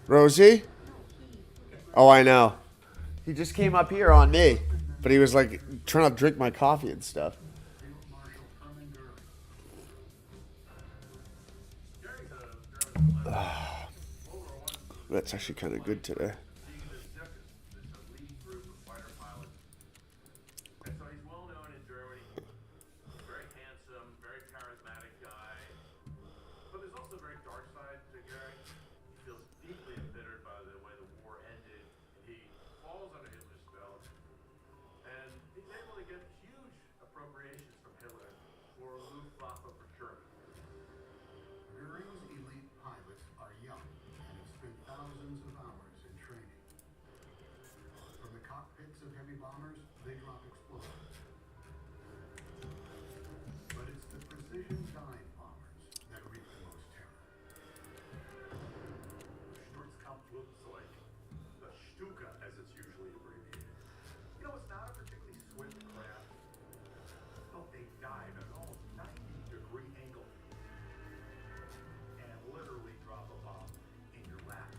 Rosie? Oh, I know. He just came up here on me, but he was like trying to drink my coffee and stuff. That's actually kind of good today. Goering's elite pilots are young and have spent thousands of hours in training. From the cockpits of heavy bombers, they drop explosives. But it's the precision dive bombers that wreak the most terror. Sturzkampfflugzeug, the Stuka as it's usually abbreviated. You know, it's not a particularly swift craft, but they dive at an almost 90-degree angle and literally drop a bomb in your lap.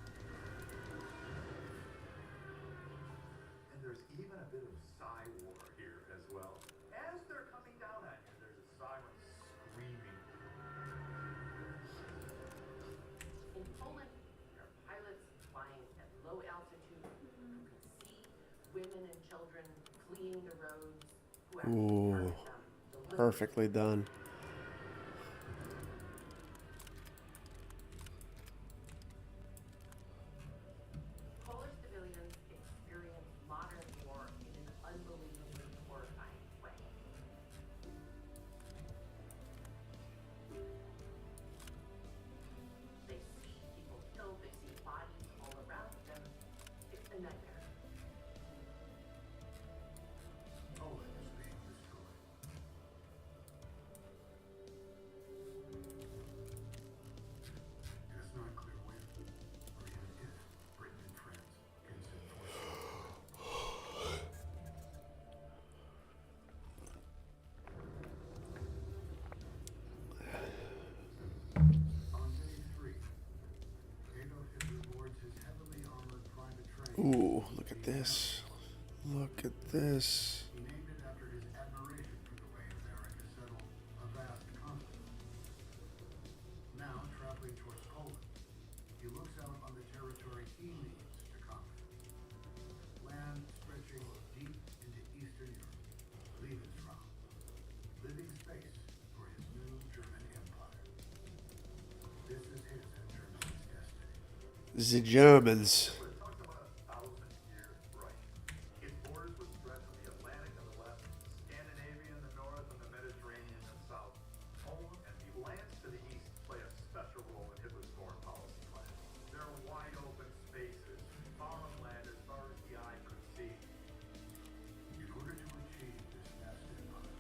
And there's even a bit of war here as well. As they're coming down at you, there's a siren screaming. In Poland, there are pilots flying at low altitude who can see women and children fleeing the roads who actually target them deliberately. Perfectly done. Polish civilians experience modern war in an unbelievably horrifying way. They see people killed, they see bodies all around them. It's a nightmare. Poland is being destroyed. And it's not clear when, or even if, Britain and France can send forces. On day 3, Adolf Hitler boards his heavily armored private train. Ooh, look at this. Look at this. He named it after his admiration for the way America settled a vast continent. Now, traveling towards Poland, he looks out on the territory he needs to conquer. Land stretching deep into Eastern Europe, Lebensraum, living space for his new German empire. This is his and Germany's destiny. The Germans. We're talking about a 1,000-year Reich. Its borders would stretch from the Atlantic on the left, Scandinavia in the north, and the Mediterranean in the south. Poland and the lands to the east play a special role in Hitler's foreign policy plan. There are wide open spaces, farmland as far as the eye could see. In order to achieve this vast empire,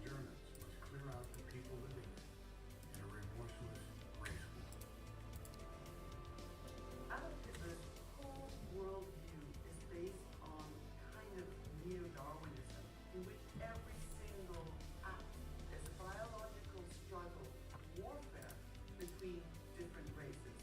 Germans must clear out the people living in a remorseless race war. Adolf Hitler's whole worldview is based on kind of neo-Darwinism, in which every single act is a biological struggle, warfare between different races.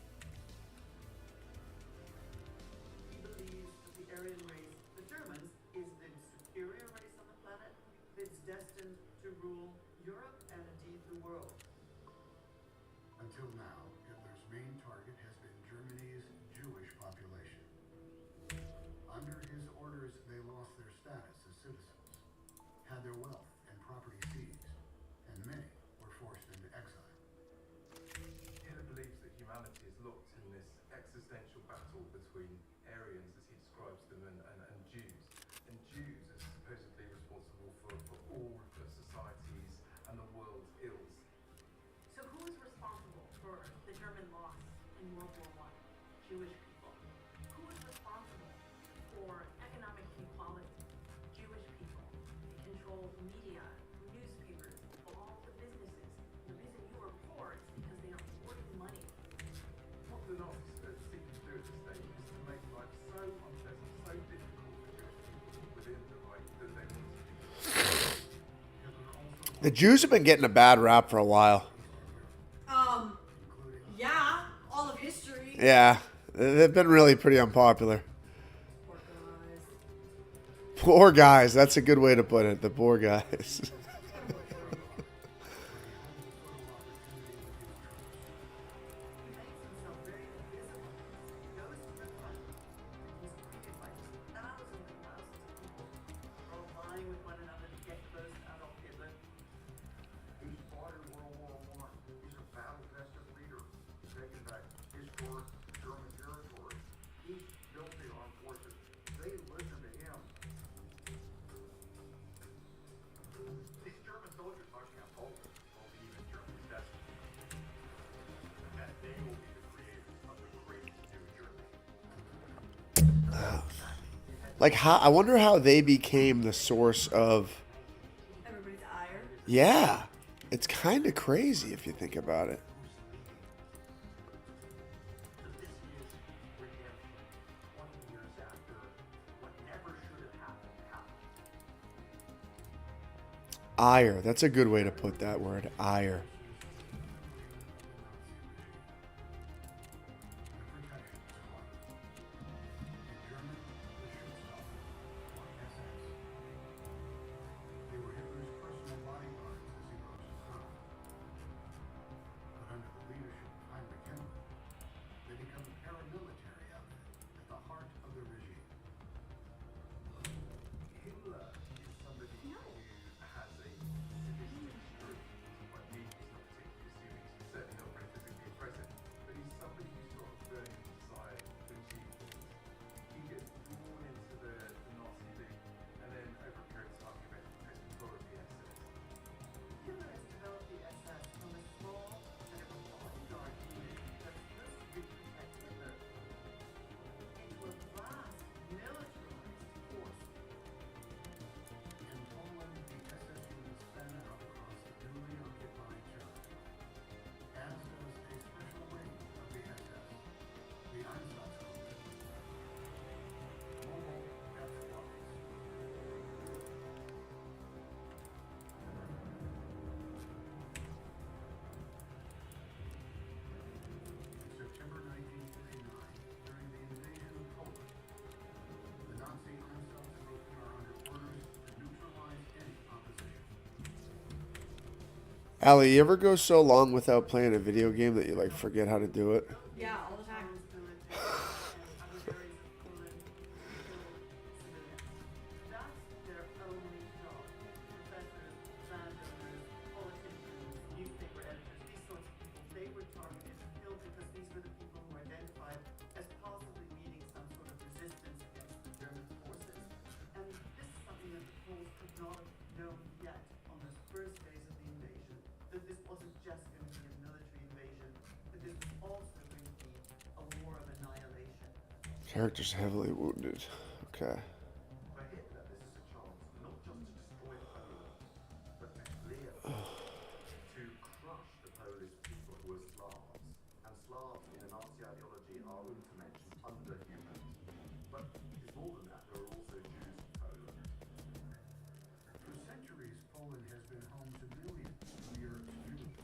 He believes that the Aryan race, the Germans, is the superior race on the planet that's destined to rule Europe and indeed the world. Until now, Hitler's main target has been Germany's Jewish population. Under his orders, they lost their status as citizens, had their wealth and property seized, and many were forced into exile. Hitler believes that humanity is locked in this existential battle between Aryans, as he describes them, and Jews. And Jews are supposedly responsible for all the societies and the world's ills. So who is responsible for the German loss in World War I? Jewish people. Who is responsible for economic inequality? Jewish people. They control media, newspapers, all the businesses. The reason you were poor is because they are hoarding money. What the Nazis seek to do at this stage is to make life so unpleasant, so difficult for Jewish people within the Reich that they want to Hitler also The Jews have been getting a bad rap for a while. including Yeah, history. Yeah, they've been really pretty unpopular. Poor guys. Poor guys. That's a good way to put it. The poor guys. He makes himself very invisible. He goes to the front. He's greeted by just thousands and thousands of people. They're all vying with one another to get close to Adolf Hitler. He fought in World War I. He's a battle-tested leader, taking back historic German territory. He built the armed forces. They listen to him. These German soldiers marching on Poland will be even Germany's destiny. And they will be the creators of the great new Germany. Like, how? I wonder how they became the source of. Everybody's ire. Yeah, it's kind of crazy if you think about it. So this is redemption. 20 years after what never should have happened happened. Ire. That's a good way to put that word. Ire. They were Hitler's personal bodyguards as he rose to power. But under the leadership of Heinrich Himmler, they become a paramilitary outfit at the heart of the regime. Himmler is somebody who has a sadistic streak. What means he's not particularly assuming, he's certainly not very physically impressive, but he's somebody who's got a burning desire to achieve things. He gets drawn into the Nazi league, and then over a period of time he eventually takes control of the SS. Hitler has developed the SS from a small kind of bodyguard unit that's supposed to protect Hitler into a vast militarized force. In Poland, the SS unit span out across the newly occupied territory, as does a special wing of the SS, the Einsatzgruppe. Mobile death squads. In September 1939, during the invasion of Poland, the Nazi Einsatzgruppen are under orders to neutralize any opposition. Allie, you ever go so long without playing a video game that you like forget how to do it? Yeah, all the time. And other areas of Poland kill civilians. That's their only job. Professors, landowners, politicians, newspaper editors, these sorts of people, they were targeted and killed because these were the people who were identified as possibly leading some sort of resistance against the German forces. And this is something that the Poles could not have known yet on those first days of the invasion. That this wasn't just going to be a military invasion, but this was also going to be a war of annihilation. Characters heavily wounded. Okay. For Hitler, this is a chance not just to destroy Poland, but to clear to crush the Polish people who are Slavs. And Slavs in the Nazi ideology are, to mention, underhuman. But it's more than that, there are also Jews in Poland. For centuries, Poland has been home to millions of Europe's Jews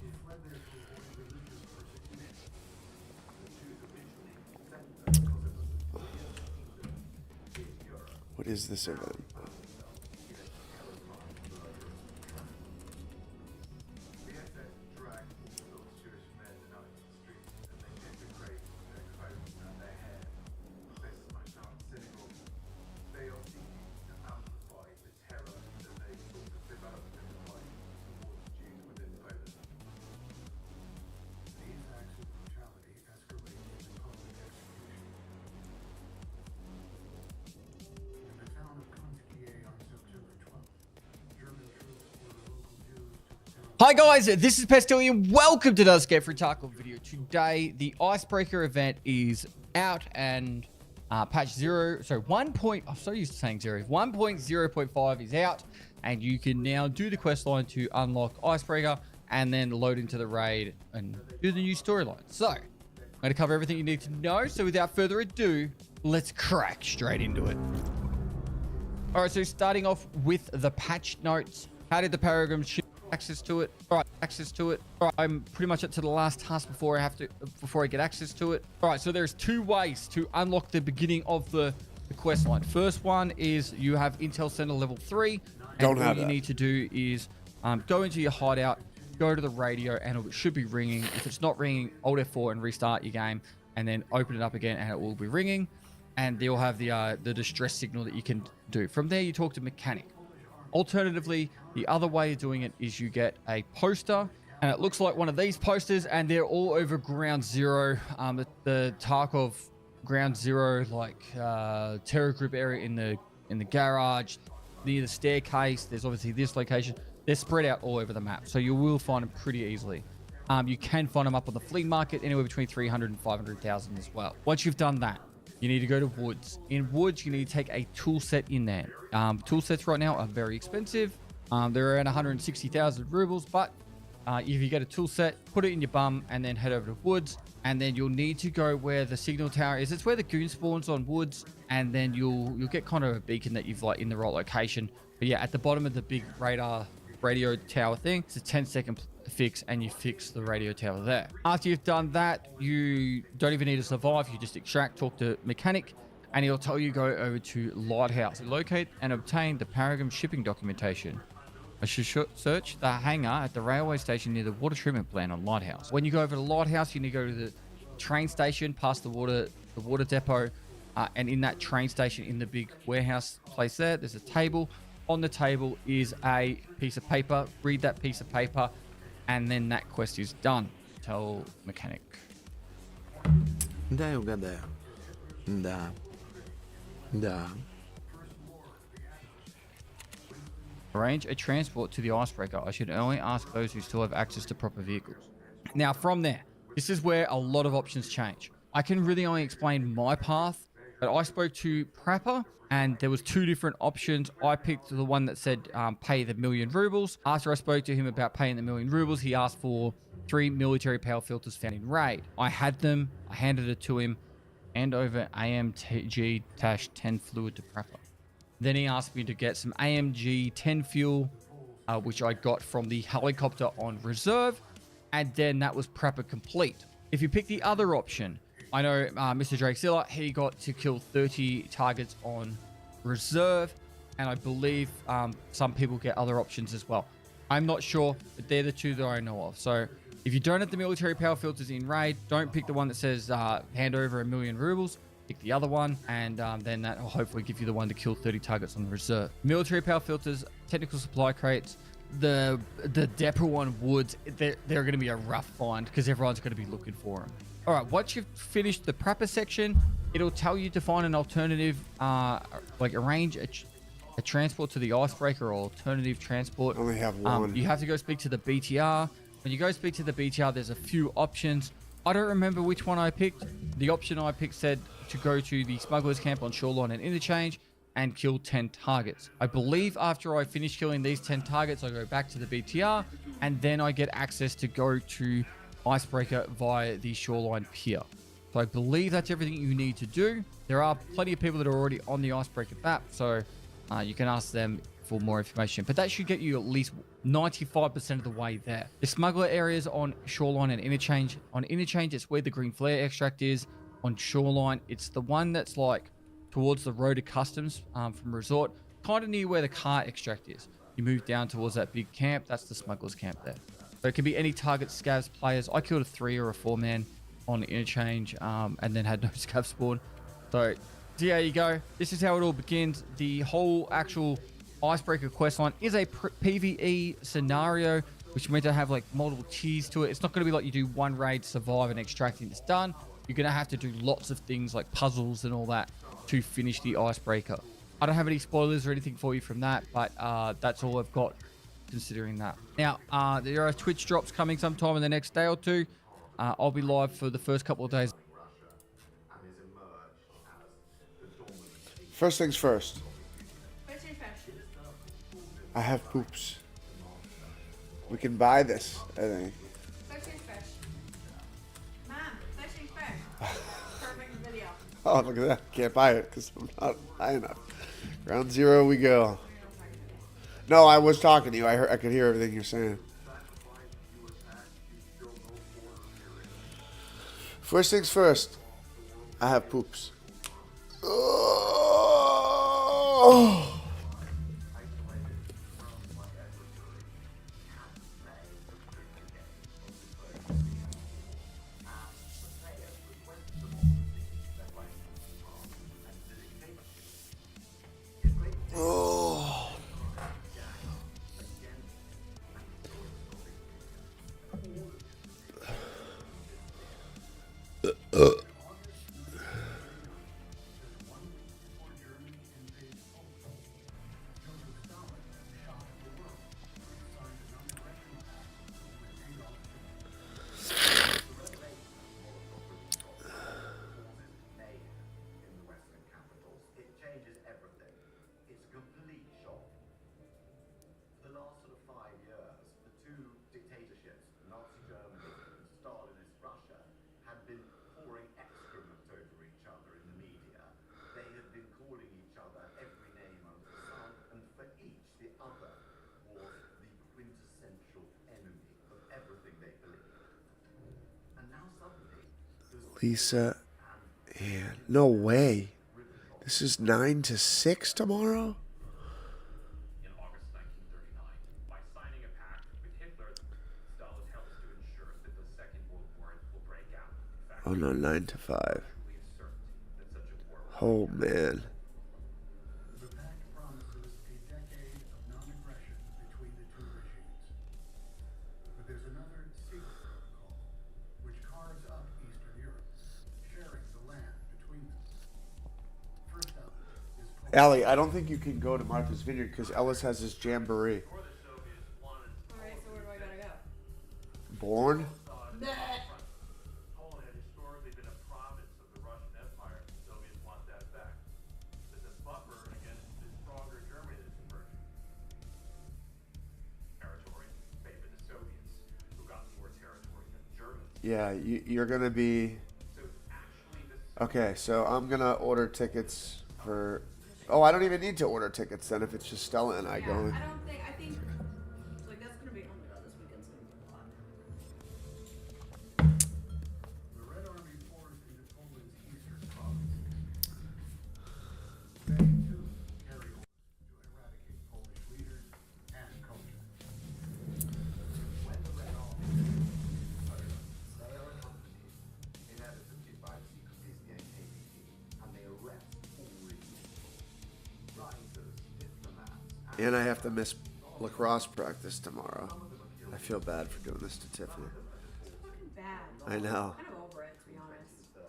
who fled there to avoid religious persecution. The Jews originally sent them because it was the freest kingdom in Europe. What is this event? The SS dragged Orthodox Jewish men out into the streets and they desecrated their clothes and their hair. They smashed down synagogues. They are seeking to amplify the terror that they sort of developed in the life towards Jews within Poland. These acts of brutality escalated into public execution. In the town of Konskiye on September 12th, German troops ordered local Jews to the town. Hi guys, this is Pestillion. Welcome to the Escape for Tackle video. Today, the Icebreaker event is out and patch 0, sorry, 1. I'm so used to saying 0. 1.0.5 is out and you can now do the quest line to unlock Icebreaker and then load into the raid and do the new storyline. So, I'm going to cover everything you need to know. So without further ado, let's crack straight into it. All right, so starting off with the patch notes. How did the Paragon ship access to it? All right, access to it. All right, I'm pretty much up to the last task before I get access to it. All right, so there's 2 ways to unlock the beginning of the quest line. First one is you have Intel Center level 3. Don't and have all you that. need to do is go into your hideout, go to the radio, and it should be ringing. If it's not ringing, Alt F4 and restart your game, and then open it up again, and it will be ringing. And you'll have the distress signal that you can do. From there, you talk to mechanic. Alternatively, the other way of doing it is you get a poster, and it looks like one of these posters, and they're all over Ground Zero, the Tarkov Ground Zero, like Terror Group area in the garage, near the staircase. There's obviously this location. They're spread out all over the map, so you will find them pretty easily. You can find them up on the flea market, anywhere between 300 and 500,000 as well. Once you've done that, you need to go to Woods. In Woods, you need to take a tool set in there. Tool sets right now are very expensive. They're around 160,000 rubles, but if you get a tool set, put it in your bum, and then head over to Woods, and then you'll need to go where the signal tower is. It's where the goon spawns on Woods, and then you'll get kind of a beacon that you've like in the right location. But yeah, at the bottom of the big radio tower thing, it's a 10-second fix, and you fix the radio tower there. After you've done that, you don't even need to survive. You just extract, talk to mechanic, and he'll tell you go over to Lighthouse, locate and obtain the Paragon shipping documentation. I should search the hangar at the railway station near the water treatment plant on Lighthouse. When you go over to Lighthouse, you need to go to the train station, past the water depot, and in that train station, in the big warehouse place there's a table. On the table is a piece of paper. Read that piece of paper, and then that quest is done. Tell mechanic. Да, я угадаю. Да. Да. Arrange a transport to the icebreaker. I should only ask those who still have access to proper vehicles. Now, from there, this is where a lot of options change. I can really only explain my path, but I spoke to Prapper, and there was 2 different options. I picked the one that said pay the 1,000,000 rubles. After I spoke to him about paying the 1,000,000 rubles, he asked for 3 military power filters found in Raid. I had them. I handed it to him. And over AMG-10 fluid to Prapper. Then he asked me to get some AMG 10 fuel, which I got from the helicopter on reserve, and then that was Prapper complete. If you pick the other option, I know Mr. Drakezilla, he got to kill 30 targets on reserve, and I believe some people get other options as well. I'm not sure, but they're the 2 that I know of. So if you don't have the military power filters in Raid, don't pick the one that says hand over 1,000,000 rubles. Pick the other one, and then that will hopefully give you the one to kill 30 targets on the reserve. Military power filters, technical supply crates, the depot on Woods, they're going to be a rough find because everyone's going to be looking for them. All right, once you've finished the Prapper section, it'll tell you to find an alternative, like arrange a transport to the icebreaker or alternative transport. I only have one. You have to go speak to the BTR. When you go speak to the BTR, there's a few options. I don't remember which one I picked. The option I picked said to go to the smugglers camp on Shoreline and Interchange and kill 10 targets. I believe after I finish killing these 10 targets, I go back to the BTR, and then I get access to go to Icebreaker via the Shoreline Pier. So I believe that's everything you need to do. There are plenty of people that are already on the Icebreaker map, so you can ask them for more information. But that should get you at least 95% of the way there. The smuggler areas on Shoreline and Interchange. On Interchange, it's where the green flare extract is. On Shoreline, it's the one that's like towards the road to customs from Resort, kind of near where the car extract is. You move down towards that big camp, that's the smugglers camp there. So it can be any target scavs players. I killed a 3 or a 4 man on Interchange and then had no scav spawn. So there you go. This is how it all begins. The whole actual Icebreaker questline is a PvE scenario, which meant to have like multiple tiers to it. It's not going to be like you do one raid, survive, and extract, and it's done. You're going to have to do lots of things like puzzles and all that to finish the Icebreaker. I don't have any spoilers or anything for you from that, but that's all I've got considering that. Now, there are Twitch drops coming sometime in the next day or 2. I'll be live for the first couple of days. First things first. I have poops. We can buy this, I think. Mom, fishing fish. Perfect video. Oh, look at that. Can't buy it because I'm not high enough. Ground zero we go. No, I was talking to you. I could hear everything you're saying. First things first. I have poops. Oh. Oh. In the Western capitals, it changes everything. It's a complete shock. For the last sort of 5 years, the two dictatorships, Nazi Germany and Stalinist Russia, had been pouring excrement over each other in the media. They had been calling each other every name under the sun, and for each, the other was the quintessential enemy of everything they believed. And now suddenly, there's Lisa Ann. No way. This is 9 to 6 tomorrow? in August 1939. By signing a pact with Hitler, Stalin helps to ensure that the Second World War will break out. In fact, Oh no, 9 to 5. truly a certainty that such a war will Oh man. The pact promises a decade of non-aggression between the two regimes. But there's another secret protocol, which carves up Eastern Europe, sharing the land between them. First up is Poland. Allie, I don't think you can go to Martha's Vineyard because Ellis has his jamboree. Or the Soviets wanted Alright, so where do I gotta go? Born? Poland had historically been a province of the Russian Empire. The Soviets want that back. As a buffer against the stronger Germany that's emerging. Territory favored the Soviets, who got more territory than the Germans. Yeah, you're gonna be. So actually, this Okay, so I'm gonna order tickets for. Oh, I don't even need to order tickets then if it's just Stella and I Yeah, going. I think, like, that's gonna be, oh my god, this weekend's gonna be a lot. The Red Army pours into Poland's eastern provinces. They, too, carry orders to eradicate Polish leaders and culture. when the Red Army they are accompanied inevitably by the secret PCA KGB, and they arrest all reasons. Writers, diplomats, And I have to miss lacrosse practice tomorrow. I feel bad for doing this to Tiffany. It's fucking bad. I know. I'm kind of over it, to be honest. 30,000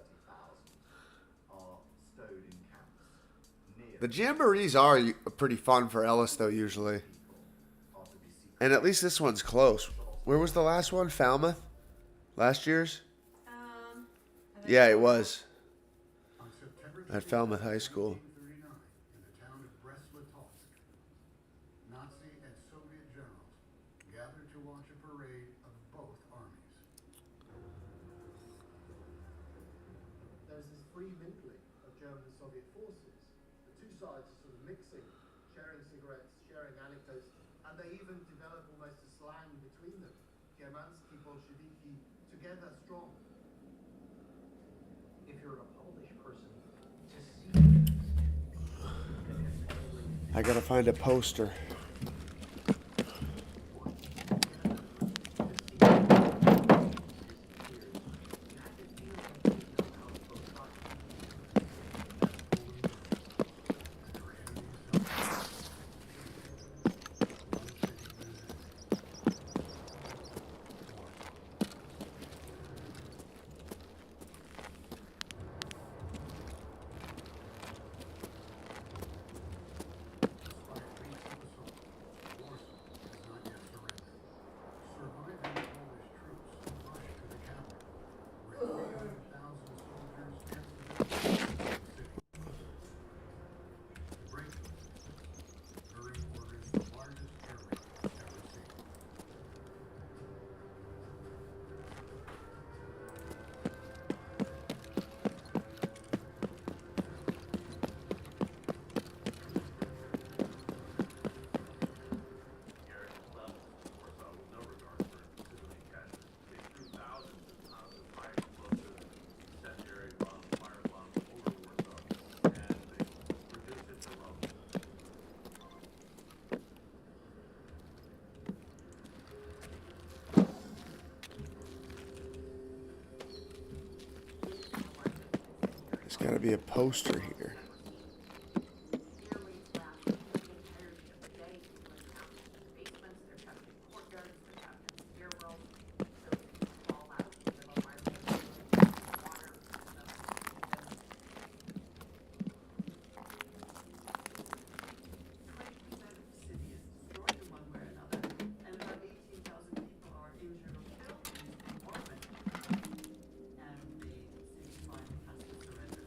are stowed in camps near The jamborees are pretty fun for Ellis though usually. And at least this one's close. Where was the last one? Falmouth? Last year's? I think Yeah, it was. On September At Falmouth High School. 1939, in the town of Brest-Litovsk, Nazi and Soviet generals gathered to watch a parade of both armies. There was this free mingling of German and Soviet forces. The two sides are sort of mixing, sharing cigarettes, sharing anecdotes, and they even develop almost a slang between them. Germansky, Bolsheviki, together strong. If you're a Polish person, to see I gotta find a poster. gotta be a poster here. Deer lays flat for the entirety of the day. People are trapped in basements, they're trapped in courtyards, they're trapped in stairwells. Those things fall out into the environment. Water, destroyed in one way or another, and about 18,000 people are injured or killed in this bombardment. And the city finally has to surrender.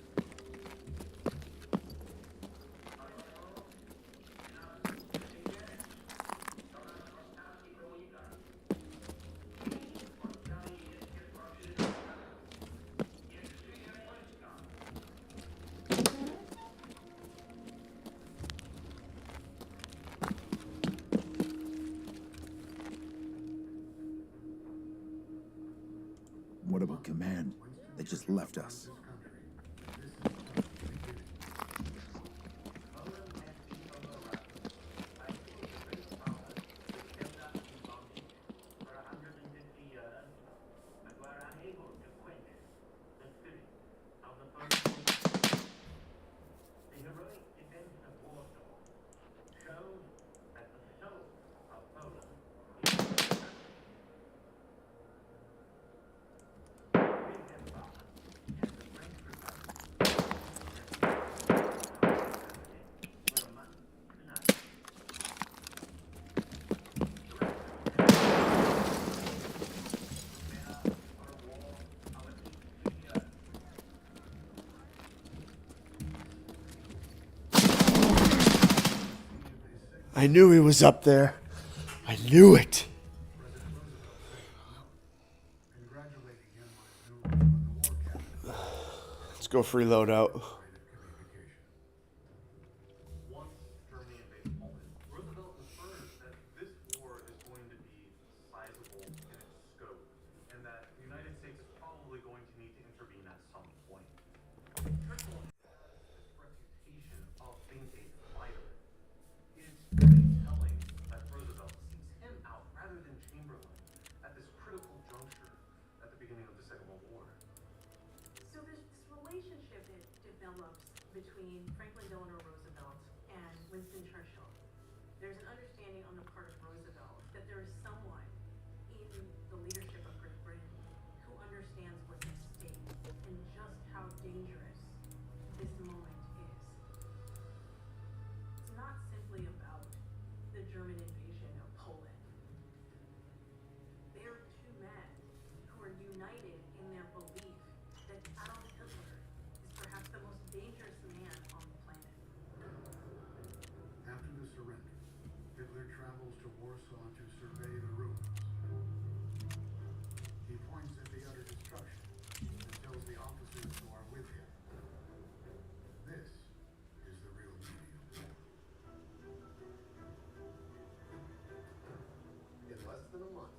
What about command? They just left us. I knew he was up there. I knew it. Congratulating him on his new role in the war cabinet. Let's go free loadout. Communication. Once Germany invades Poland, Roosevelt infers that this war is going to be sizable in its scope, and that the United States is probably going to need to intervene at some point. Churchill has this reputation of being a fighter. It's very telling that Roosevelt seeks him out rather than Chamberlain at this critical juncture at the beginning of the Second World War. So there's this relationship that develops between Franklin Delano Roosevelt and Winston Churchill. There's an understanding on the part of Roosevelt that there is someone in the leadership of Great Britain who understands what's at stake and just how dangerous this moment is. It's not simply about the German invasion of Poland. They are two men who are united in their belief that Adolf Hitler is perhaps the most dangerous man on the planet. After the surrender, Hitler travels to Warsaw to survey the ruins. He points at the utter destruction and tells the officers who are with him, this is the real meaning of war. In less than a month,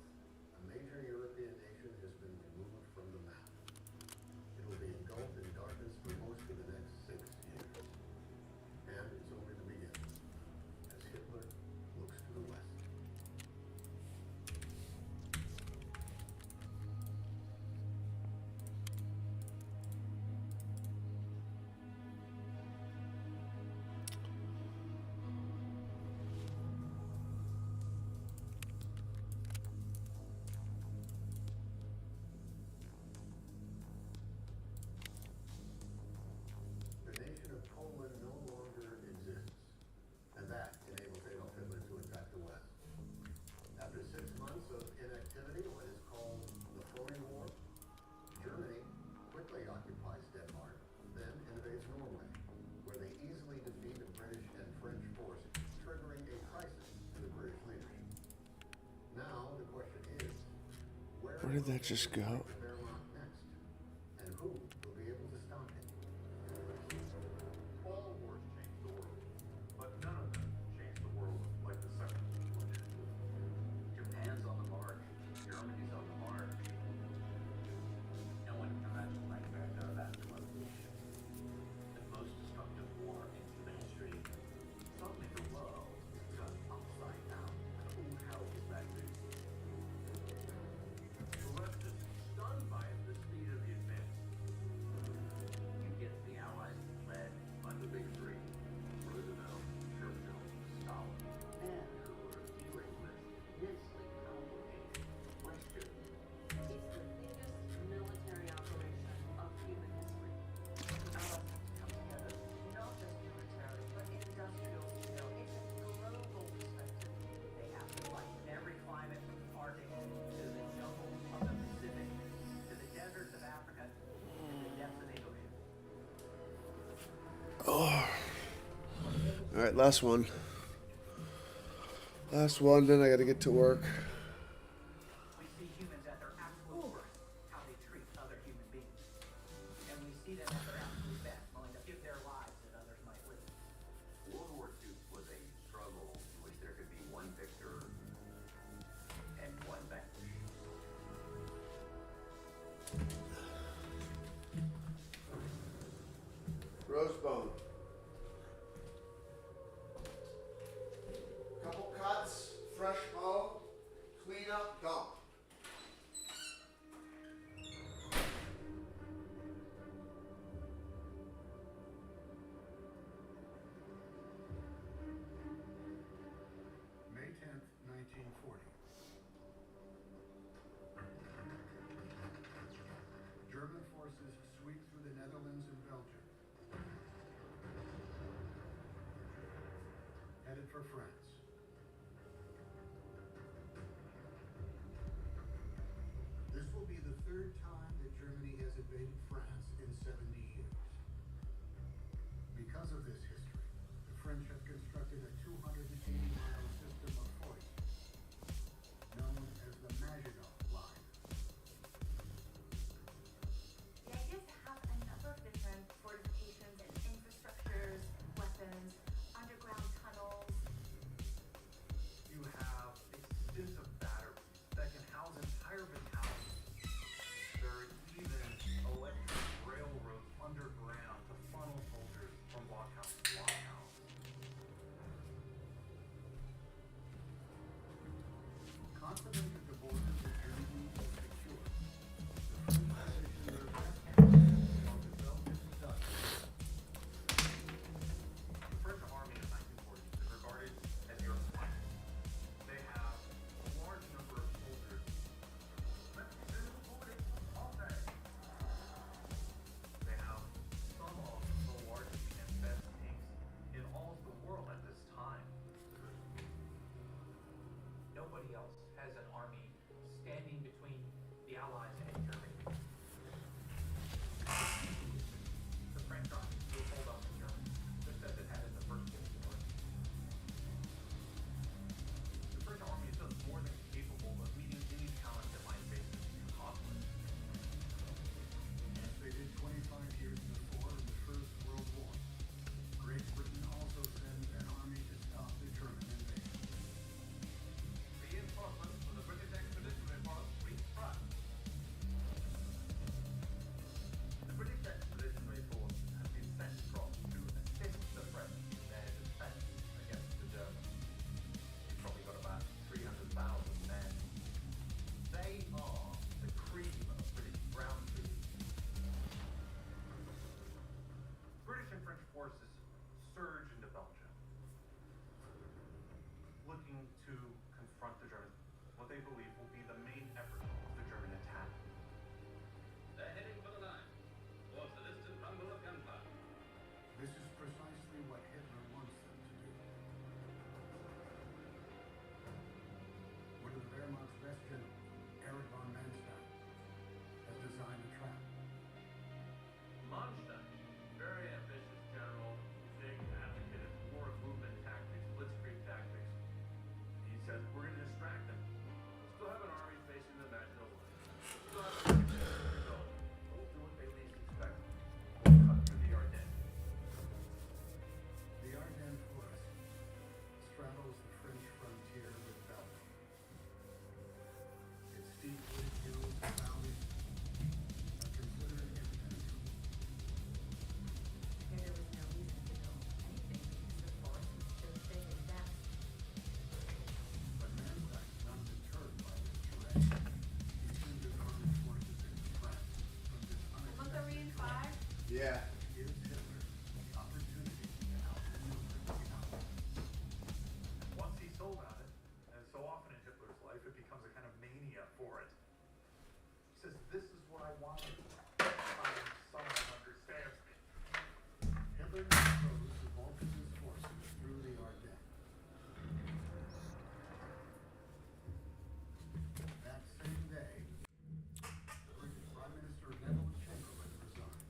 a major European nation has been removed from the map. It will be engulfed in darkness for most of the next 6 years. And it's only the beginning, as Hitler looks to the west. The nation of Poland no longer exists, and that enables Adolf Hitler to attack the West. After 6 months of inactivity, what is called the Floating War, Germany quickly occupies Denmark, then invades Norway, where they easily defeat a British and French force, triggering a crisis to the British leadership. Now the question is, where Where did that just go? Wehrmacht next, and who will be able to stop it? All wars change the world, but none of them change the world like the Second World War did. Japan's on the march. Germany's on the march. No one can imagine like back out of that revolution. The most destructive war in human history. Suddenly the world is turned upside down and all hell is back loose. The left is stunned right, last one. Last one, then I gotta get to work. We see humans at their absolute worst, how they treat other human beings. And we see them at their absolute best, willing to give their lives that others might live. World War II was a struggle in which there could be one victor and one vanquished. Rosebone. Couple cuts, fresh mow, clean up, dump. May 10th, 1940. German forces sweep through the Netherlands and Belgium, headed for France. This will be the third time that Germany has invaded France in 70 years. Because of this history, the French have constructed a 280-mile system of forts, known as the Maginot Line. The idea is to have a number of different fortifications and infrastructures, weapons, underground tunnels. You have extensive batteries that can house entire battalions. There are even electric railroads underground to funnel soldiers from blockhouse to blockhouse. Confident that the borders of Germany are secure, the French position their best forces on the Belgian Dutch. The French army in the 1940s is regarded as Europe's finest. They have a large number of soldiers. Let's do it all day. They have some of the largest and best tanks in all of the world at this time. Nobody else has an army standing between the Allies and Germany. The French army will hold up to Germany, just as it had in the First World War. The French army is just more than capable of meeting any challenge that might face this new conflict. As they did 25 years before in the First World War, Great Britain also sends an army to stop the German invasion. Reinforcements for the British Expeditionary Force reach France. The British Expeditionary Force has been sent across to assist the French in their defense against the Germans. You've probably got about 300,000 men. They are the cream of British ground troops. British and French forces surge into Belgium, looking to confront the Germans, what they believe will be the main effort of the German attack. They're heading for the line, towards the distant rumble of gunfire. This is precisely what Hitler wants them to do. One of the Wehrmacht's best generals, Erich von Manstein, has designed a trap. Manstein, very ambitious general, big advocate of forward movement tactics, blitzkrieg tactics. He says we're going to distract them. Still have an army facing the Maginot Line. Still have a result. We'll do what they least expect. We'll cut through the Ardennes. The Ardennes Forest straddles the French frontier with Belgium. Its steep wooded hills and valleys are considered impenetrable. Here there was no reason to know anything because the forest was so big and vast. But Manstein, not deterred by this terrain, he sent his armed forces into France from this Look, are we in 5? Yeah. gives Hitler the opportunity to outmaneuver the Allies. Once he's sold on it, and so often in Hitler's life, it becomes a kind of mania for it. He says, this is what I wanted. Someone understands me. Hitler chose to vault his forces through the Ardennes. That same day, British Prime Minister Neville Chamberlain resigns.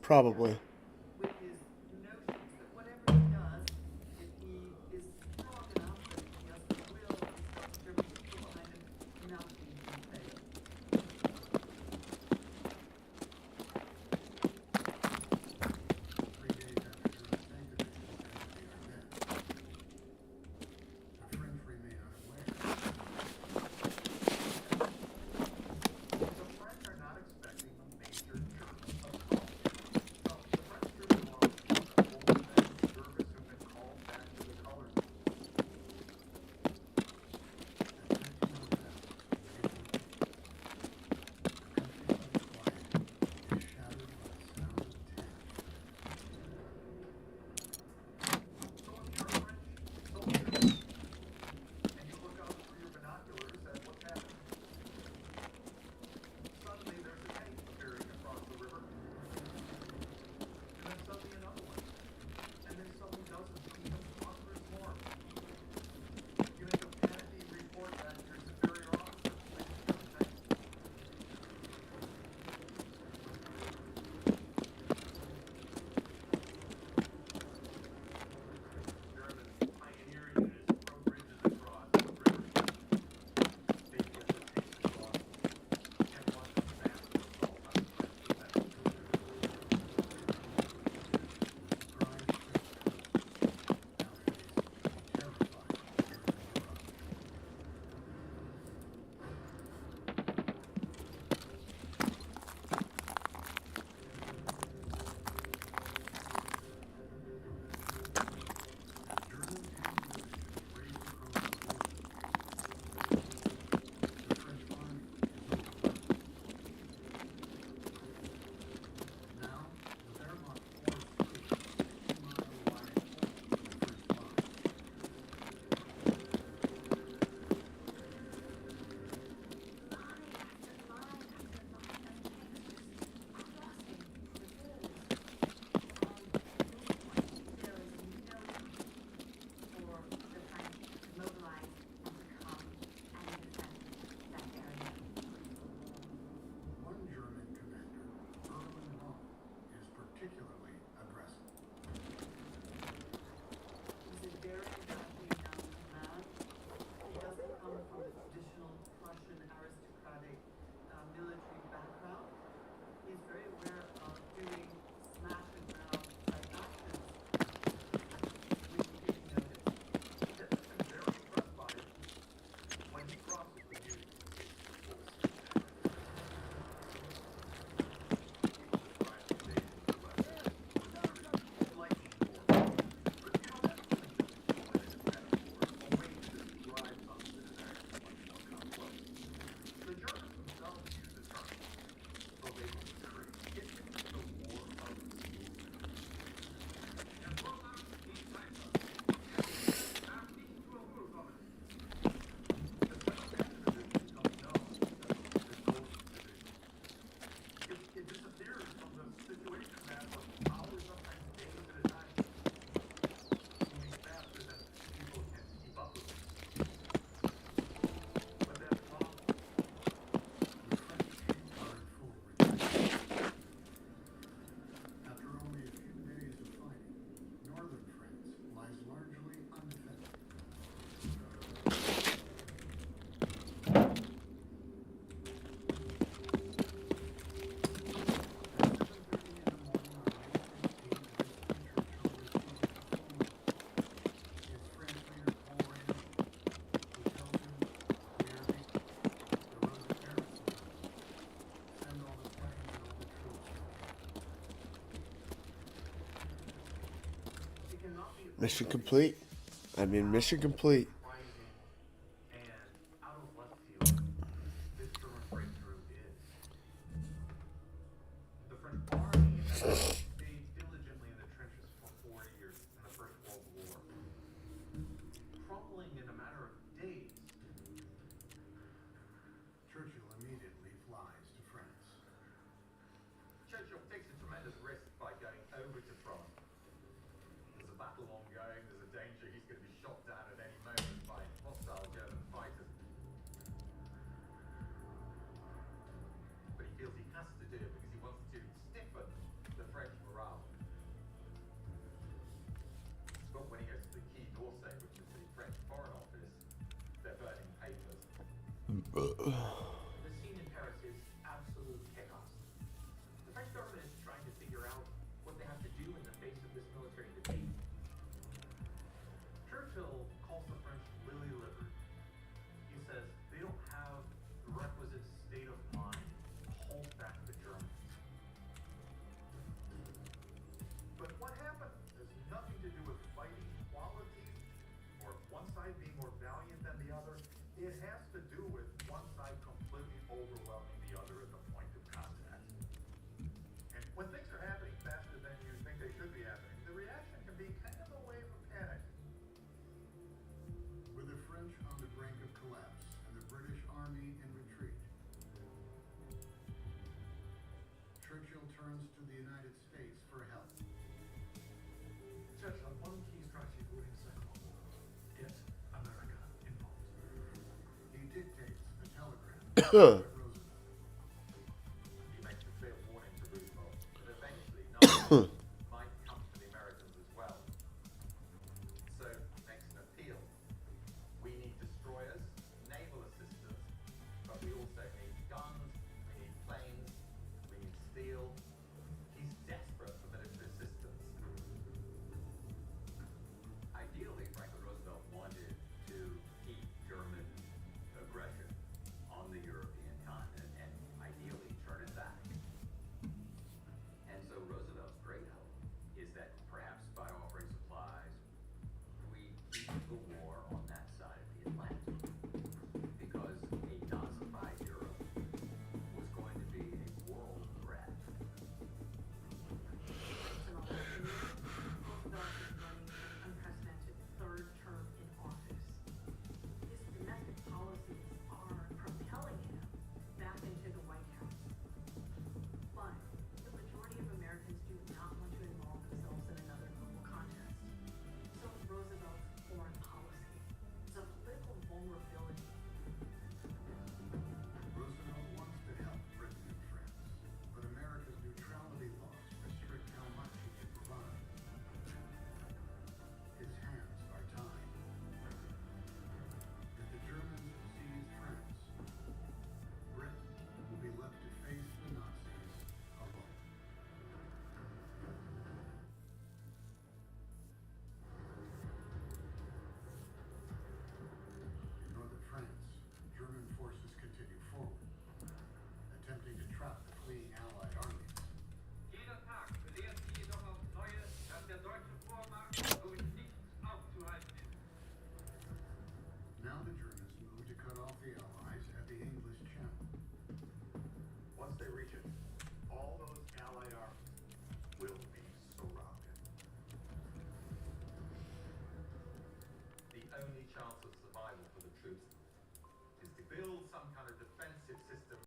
Probably. with his notions that whatever he does, if he is strong enough, that he has the will, he's got the German people behind him, nothing can fail. 3 days after German tank divisions entered the Ardennes, the French remain unaware. The French are not expecting a major German assault. So the French troops along the front are old men in service who've been called back to the colors. So if you're a French soldier and you look out through your binoculars at what's happening, suddenly there's a tank appearing across the river. And then suddenly another one. And then suddenly dozens, even hundreds more. You make a panicky report back to your superior officer. Like, "Tank." German pioneer units throw bridges across the river. They get the tanks across and launch a massive assault on the French defenses. One German commander, Erwin Rommel, is particularly aggressive. He's a very badly known man. He doesn't come from the traditional Prussian aristocratic military background. He's very aware of doing smash and grab type actions, which he didn't notice. Hitler's been very impressed by it. When he crosses the Meuse, the Germans themselves use the term, Verwaltungskrieg. It means the war of the seas. Der Vorrat geht weiter. Darf nicht zur Ruhe kommen. The Special Action Division becomes known as the Ghost Division. It disappears from the situation map for hours, sometimes days at a time, moving faster than people can keep up with it. But that's wrong. The French troops are in full retreat. After only a few days of fighting, northern France lies largely undefended. Mission complete. Mission complete. Rising and out of left field, this German breakthrough is. The French army has stayed diligently in the trenches for 4 years in the First World War, crumbling in a matter of days. Churchill immediately flies to France. Churchill takes a tremendous risk by going over to France. There's a battle ongoing, there's a danger he's going to be shot down at any moment by hostile German fighters. But he feels he has to do it because he wants to stiffen the French The scene in Paris is absolute chaos. The French government is trying to figure out what they have to do in the face of this military defeat. Churchill calls the French lily-livered. He says they don't have the requisite state of mind to hold back the Germans. But what happened has nothing to do with fighting qualities or one side being more valiant than the other. It has to do with one side completely overwhelming the other at the point of contact. And when things are happening faster than you think they should be happening, the reaction can be kind of a wave of panic. With the French on the brink of collapse and the British army in retreat, Churchill turns to the United States for help. Churchill, one key strategy for winning the Second World War. Get America involved. He dictates a telegram